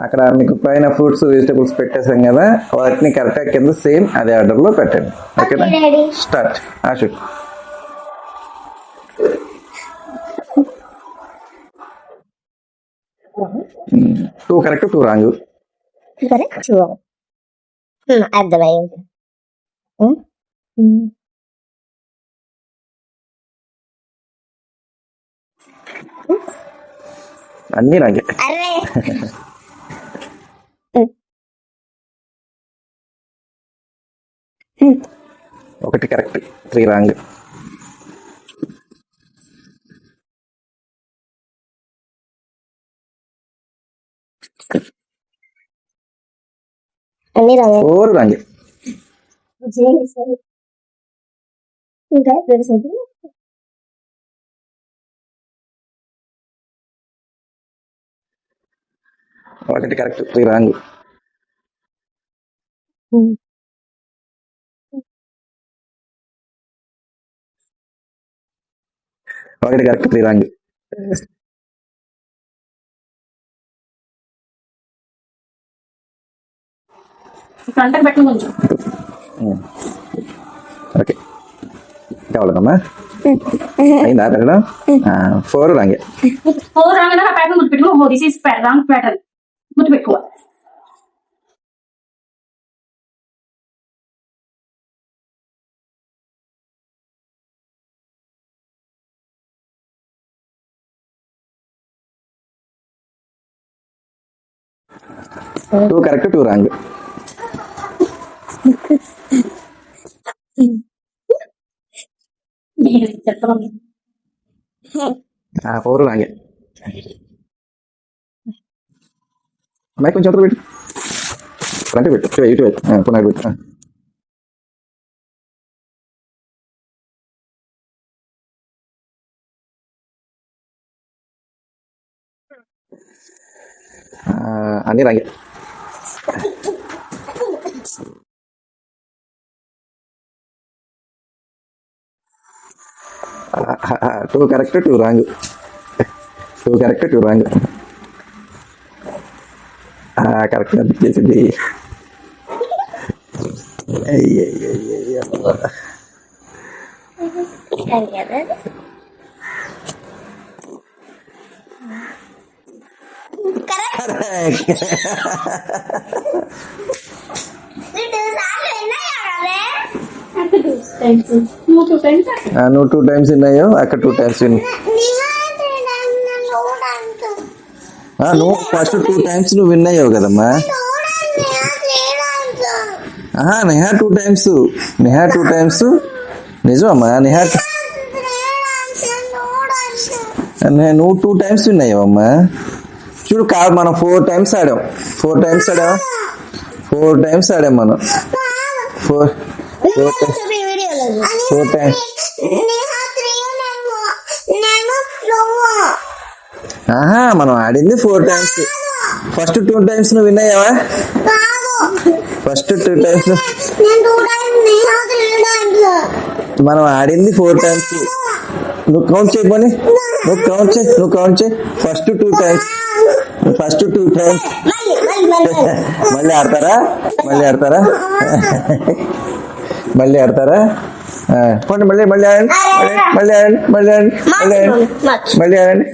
అక్కడ మీకు పైన ఫ్రూట్స్ వెజిటబుల్స్ పెట్టేసాం కదా, వాటిని కరెక్ట్గా కింద సేమ్ అదే ఆర్డర్లో పెట్టండి. ఓకేనా? స్టార్ట్. ఆశు. 2 కరెక్ట్, 2 రాంగ్. కరెక్ట్. అర్థమైంది. అన్నీ రాంగే. అరే 1 కరెక్ట్, 3 రాంగ్. అన్ని రాంగే. 4 రాంగే. ఇంకా తెలిసింది. 1 correct, 3 wrong. 1 correct, 3 wrong. Okay, కావాలమ్మా. అయిందా పెట్టడం? 4 రాంగే. 4 రాంగ్ ఆ ప్యాటర్న్ గుర్తుపెట్టుకో. దిస్ ఈస్ రాంగ్ ప్యాటర్న్ గుర్తుపెట్టుకో. Two correct, 2 wrong. 4 రాంగే. అమ్మాయి కొంచెం అవతల పెట్టు, ఫ్రంట్ పెట్టు, ఇటు పెట్టు, పునాడు పెట్టు. అన్నీ రాంగే. 2 correct, 2 wrong. 2 correct, 2 wrong. Correct అనిపించేసింది. నువ్వు 2 టైమ్స్ విన్నాయో, అక్కడ 2 టైమ్స్ విన్నా. నువ్వు ఫస్ట్ 2 టైమ్స్ నువ్వు విన్నాయో కదమ్మా. నెహా 2 టైమ్స్. నెహా 2 టైమ్స్ నిజమమ్మా. నెహా నువ్వు 2 టైమ్స్ విన్నాయమ్మా. చూడు, కాదు మనం 4 టైమ్స్ ఆడాం. 4 టైమ్స్ ఆడాం. 4 టైమ్స్ ఆడాం మనం. 4 టైమ్స్. మనం ఆడింది 4 టైమ్స్. ఫస్ట్ 2 టైమ్స్ నువ్వు విన్నాయావా? ఫస్ట్ 2 టైమ్స్ మనం ఆడింది 4 టైమ్స్. నువ్వు కౌంట్ చేయమని, నువ్వు కౌంట్ చేయి. First 2 times. మళ్ళీ ఆడతారా? పోండి, మళ్ళీ ఆడండి. మళ్ళీ ఆడండి.